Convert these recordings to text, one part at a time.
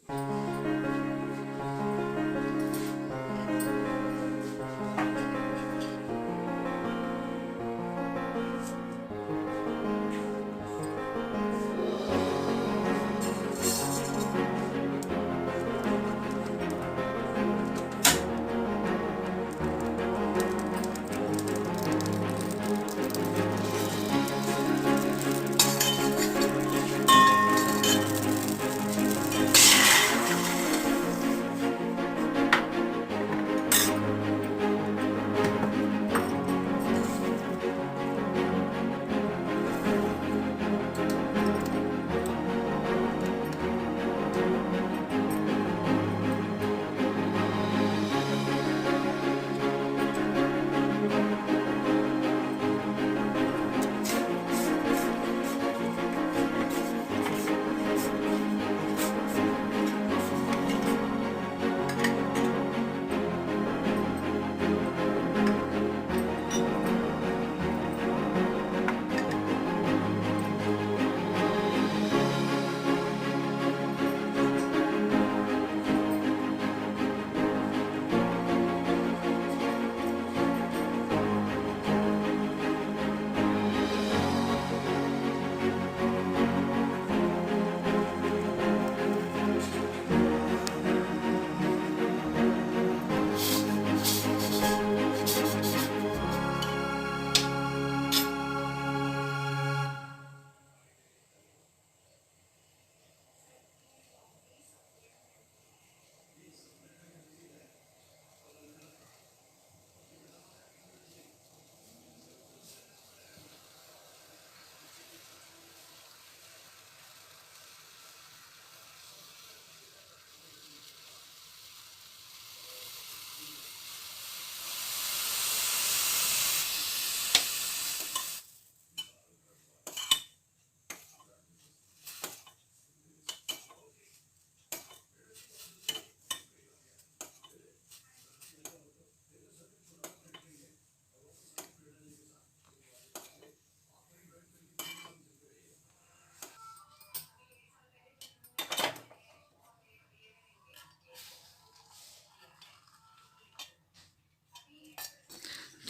तो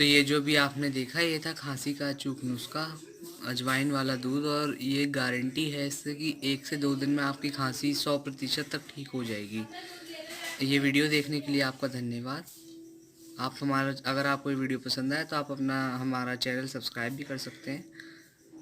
ये जो भी आपने देखा ये था खांसी का अचूक नुस्खा, अजवाइन वाला दूध। और ये गारंटी है इससे कि 1 से 2 दिन में आपकी खांसी 100% तक ठीक हो जाएगी। ये वीडियो देखने के लिए आपका धन्यवाद। आप हमारा, अगर आपको ये वीडियो पसंद आए तो आप अपना हमारा चैनल सब्सक्राइब भी कर सकते हैं।